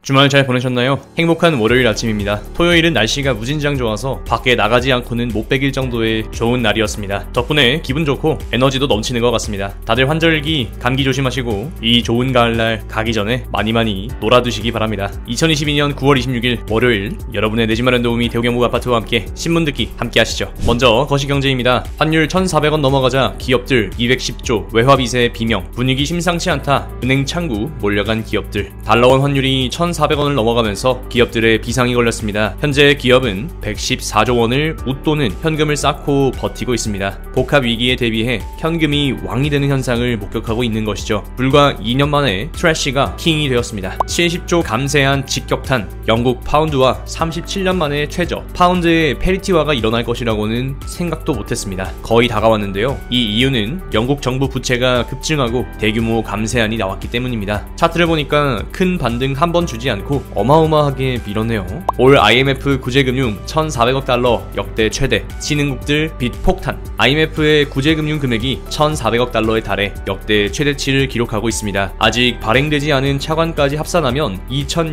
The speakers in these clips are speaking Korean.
주말 잘 보내셨나요? 행복한 월요일 아침입니다. 토요일은 날씨가 무진장 좋아서 밖에 나가지 않고는 못 베길 정도의 좋은 날이었습니다. 덕분에 기분 좋고 에너지도 넘치는 것 같습니다. 다들 환절기, 감기 조심하시고 이 좋은 가을날 가기 전에 많이 놀아두시기 바랍니다. 2022년 9월 26일 월요일, 여러분의 내 집 마련 도우미 대우경북 아파트와 함께 신문 듣기 함께 하시죠. 먼저 거시경제입니다. 환율 1,400원 넘어가자 기업들 210조 외화비세 비명, 분위기 심상치 않다. 은행 창구 몰려간 기업들. 달러원 환율이 1,400원을 넘어가면서 기업들의 비상이 걸렸습니다. 현재 기업은 114조 원을 웃도는 현금을 쌓고 버티고 있습니다. 복합 위기에 대비해 현금이 왕이 되는 현상을 목격하고 있는 것이죠. 불과 2년 만에 트래쉬가 킹이 되었습니다. 70조 감세한 직격탄, 영국 파운드와 37년 만에 최저, 파운드의 페리티화가 일어날 것이라고는 생각도 못했습니다. 거의 다가왔는데요. 이 이유는 영국 정부 부채가 급증하고 대규모 감세안이 나왔기 때문입니다. 차트를 보니까 큰 반등 한 번 주지 않고 어마어마하게 밀었네요. 올 IMF 구제금융 1,400억 달러 역대 최대, 신흥국들 빚 폭탄. IMF의 구제금융 금액이 1,400억 달러에 달해 역대 최대치를 기록하고 있습니다. 아직 발행되지 않은 차관까지 합산하면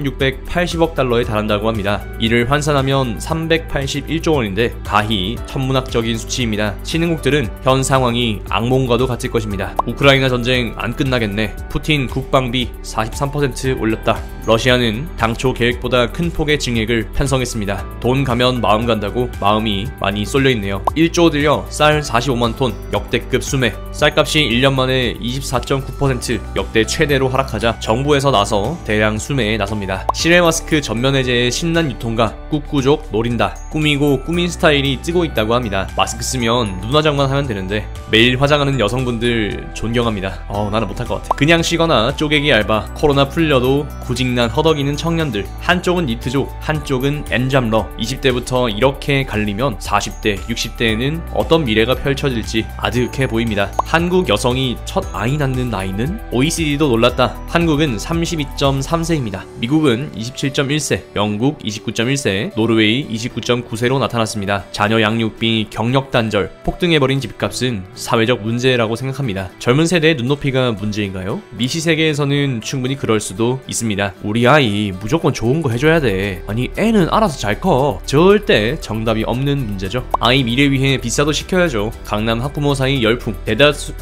2,680억 달러에 달한다고 합니다. 이를 환산하면 381조 원인데 가히 천문학적인 수치입니다. 신흥국들은 현 상황이 악몽과도 같을 것입니다. 우크라이나 전쟁 안 끝나겠네. 푸틴 국방비 43% 올렸다. 러시아는 당초 계획보다 큰 폭의 증액을 편성했습니다. 돈 가면 마음 간다고 마음이 많이 쏠려있네요. 1조 들여 쌀 45만 톤 역대급 수매. 쌀값이 1년 만에 24.9% 역대 최대로 하락하자 정부에서 나서 대량 수매에 나섭니다. 실외 마스크 전면 해제의 신난 유통가 꾹꾸족 노린다. 꾸미고 꾸민 스타일이 뜨고 있다고 합니다. 마스크 쓰면 눈 화장만 하면 되는데 매일 화장하는 여성분들 존경합니다. 나는 못할 것 같아. 그냥 쉬거나 쪼개기 알바, 코로나 풀려도 구직난 허덕이는 청년들, 한쪽은 니트족, 한쪽은 엔잡러. 20대부터 이렇게 갈리면 40대, 60대에는 어떤 미래가 펼쳐질지 아득해 보입니다. 한국 여성이 첫 아이 낳는 나이는? OECD도 놀랐다. 한국은 32.3세입니다. 미국은 27.1세, 영국 29.1세, 노르웨이 29.9세로 나타났습니다. 자녀 양육비, 경력 단절, 폭등해버린 집값은 사회적 문제라고 생각합니다. 젊은 세대의 눈높이가 문제인가요? 미시 세계에서는 충분히 그럴 수도 있습니다. 우리 아이 무조건 좋은 거 해줘야 돼. 아니 애는 알아서 잘 커. 절대 정답이 없는 문제죠. 아이 미래 위해 비싸도 시켜야죠. 강남 학부모 사이 열풍.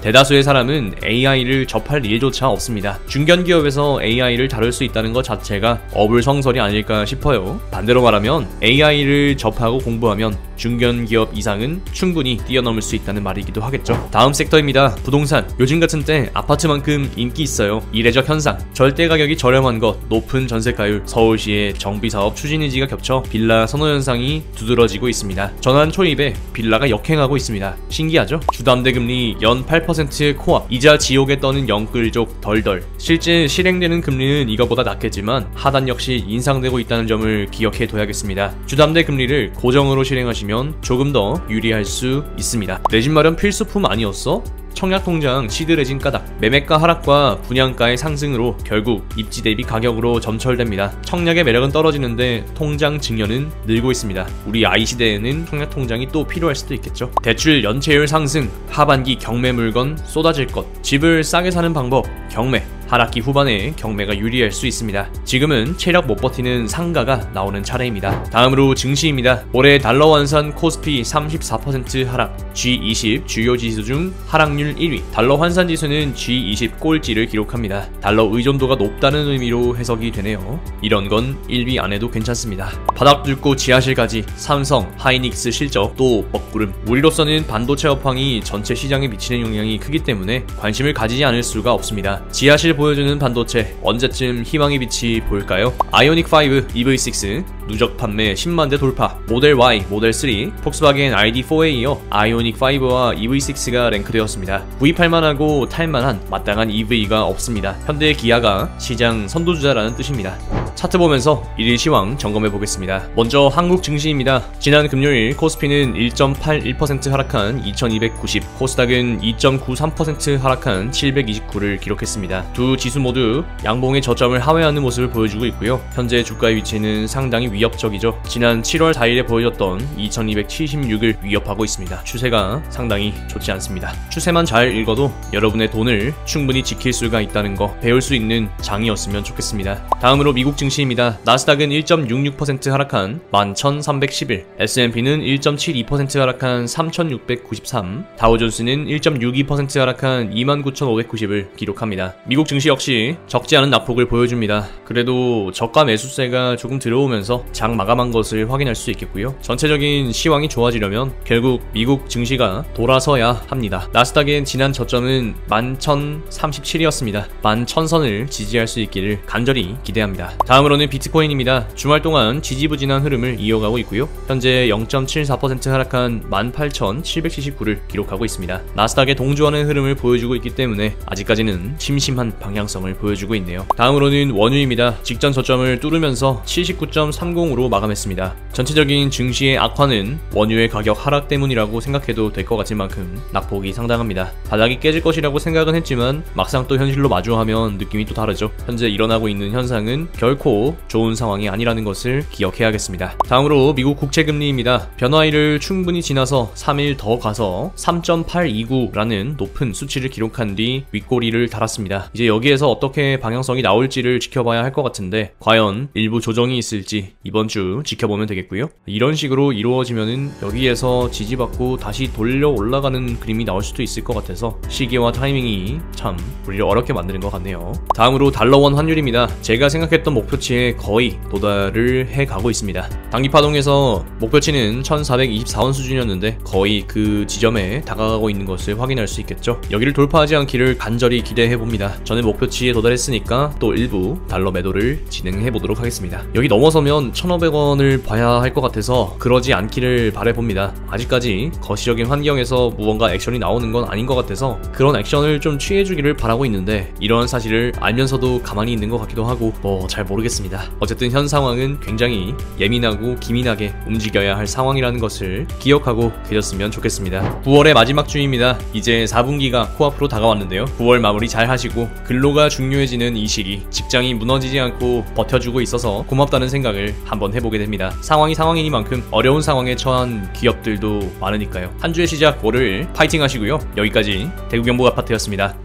대다수의 사람은 AI를 접할 일조차 없습니다. 중견기업에서 AI를 다룰 수 있다는 것 자체가 어불성설이 아닐까 싶어요. 반대로 말하면 AI를 접하고 공부하면 중견기업 이상은 충분히 뛰어넘을 수 있다는 말이기도 하겠죠. 다음 섹터입니다. 부동산. 요즘 같은 때 아파트만큼 인기 있어요. 이례적 현상. 절대 가격이 저렴한 것, 높은 전세가율, 서울시의 정비사업 추진 의지가 겹쳐 빌라 선호 현상이 두드러지고 있습니다. 전환 초입에 빌라가 역행하고 있습니다. 신기하죠? 주담대금리 연 8% 코앞, 이자 지옥에 떠는 영끌족 덜덜. 실제 실행되는 금리는 이거보다 낮겠지만 하단 역시 인상되고 있다는 점을 기억해 둬야겠습니다. 주담대금리를 고정으로 실행하시면 조금 더 유리할 수 있습니다. 내 집 마련 필수품 아니었어? 청약통장 시들해진 까닭. 매매가 하락과 분양가의 상승으로 결국 입지 대비 가격으로 점철됩니다. 청약의 매력은 떨어지는데 통장 증여는 늘고 있습니다. 우리 아이 시대에는 청약통장이 또 필요할 수도 있겠죠. 대출 연체율 상승, 하반기 경매 물건 쏟아질 것, 집을 싸게 사는 방법, 경매. 하락기 후반에 경매가 유리할 수 있습니다. 지금은 체력 못 버티는 상가가 나오는 차례입니다. 다음으로 증시입니다. 올해 달러 환산 코스피 34% 하락, G20 주요 지수 중 하락률 1위. 달러 환산 지수는 G20 꼴찌를 기록합니다. 달러 의존도가 높다는 의미로 해석이 되네요. 이런 건 1위 안 해도 괜찮습니다. 바닥 뚫고 지하실까지. 삼성, 하이닉스 실적 또 먹구름. 우리로서는 반도체 업황이 전체 시장에 미치는 영향이 크기 때문에 관심을 가지지 않을 수가 없습니다. 지하실 보여주는 반도체, 언제쯤 희망의 빛이 보일까요? 아이오닉5, EV6 누적 판매 10만 대 돌파, 모델 Y, 모델 3, 폭스바겐 ID4에 이어 아이오닉5와 EV6가 랭크되었습니다. 구입할만 하고 탈만한 마땅한 EV가 없습니다. 현대 기아가 시장 선두주자라는 뜻입니다. 차트 보면서 일일 시황 점검해 보겠습니다. 먼저 한국 증시입니다. 지난 금요일 코스피는 1.81% 하락한 2290, 코스닥은 2.93% 하락한 729를 기록했습니다. 두 지수 모두 양봉의 저점을 하회하는 모습을 보여주고 있고요. 현재 주가의 위치는 상당히 위협적이죠. 지난 7월 4일에 보여줬던 2276을 위협하고 있습니다. 추세가 상당히 좋지 않습니다. 추세만 잘 읽어도 여러분의 돈을 충분히 지킬 수가 있다는 거 배울 수 있는 장이었으면 좋겠습니다. 다음으로 미국 증시 증시입니다. 나스닥은 1.66% 하락한 11,311, S&P는 1.72% 하락한 3,693, 다우존스는 1.62% 하락한 29,590을 기록합니다. 미국 증시 역시 적지 않은 낙폭을 보여줍니다. 그래도 저가 매수세가 조금 들어오면서 장 마감한 것을 확인할 수 있겠고요. 전체적인 시황이 좋아지려면 결국 미국 증시가 돌아서야 합니다. 나스닥의 지난 저점은 11,037이었습니다. 11,000선을 지지할 수 있기를 간절히 기대합니다. 다음으로는 비트코인입니다. 주말 동안 지지부진한 흐름을 이어가고 있고요. 현재 0.74% 하락한 18,779를 기록하고 있습니다. 나스닥에 동조하는 흐름을 보여주고 있기 때문에 아직까지는 심심한 방향성을 보여주고 있네요. 다음으로는 원유입니다. 직전 저점을 뚫으면서 79.30으로 마감했습니다. 전체적인 증시의 악화는 원유의 가격 하락 때문이라고 생각해도 될 것 같은 만큼 낙폭이 상당합니다. 바닥이 깨질 것이라고 생각은 했지만 막상 또 현실로 마주하면 느낌이 또 다르죠. 현재 일어나고 있는 현상은 결코 좋은 상황이 아니라는 것을 기억해야겠습니다. 다음으로 미국 국채금리입니다. 변화일을 충분히 지나서 3일 더 가서 3.829라는 높은 수치를 기록한 뒤 윗꼬리를 달았습니다. 이제 여기에서 어떻게 방향성이 나올지를 지켜봐야 할 것 같은데 과연 일부 조정이 있을지 이번 주 지켜보면 되겠고요. 이런 식으로 이루어지면은 여기에서 지지받고 다시 돌려 올라가는 그림이 나올 수도 있을 것 같아서 시기와 타이밍이 참 우리를 어렵게 만드는 것 같네요. 다음으로 달러원 환율입니다. 제가 생각했던 목표치에 거의 도달을 해가고 있습니다. 단기 파동에서 목표치는 1424원 수준이었는데 거의 그 지점에 다가가고 있는 것을 확인할 수 있겠죠. 여기를 돌파하지 않기를 간절히 기대해봅니다. 저는 목표치에 도달했으니까 또 일부 달러 매도를 진행해보도록 하겠습니다. 여기 넘어서면 1,500원을 봐야 할 것 같아서 그러지 않기를 바라봅니다. 아직까지 거시적인 환경에서 무언가 액션이 나오는 건 아닌 것 같아서 그런 액션을 좀 취해주기를 바라고 있는데 이런 사실을 알면서도 가만히 있는 것 같기도 하고 잘 모르겠습니다. 어쨌든 현 상황은 굉장히 예민하고 기민하게 움직여야 할 상황이라는 것을 기억하고 계셨으면 좋겠습니다. 9월의 마지막 주입니다. 이제 4분기가 코앞으로 다가왔는데요. 9월 마무리 잘 하시고 근로가 중요해지는 이 시기 직장이 무너지지 않고 버텨주고 있어서 고맙다는 생각을 한번 해보게 됩니다. 상황이 상황이니만큼 어려운 상황에 처한 기업들도 많으니까요. 한 주의 시작 월요일 파이팅 하시고요. 여기까지 대구경북 아파트였습니다.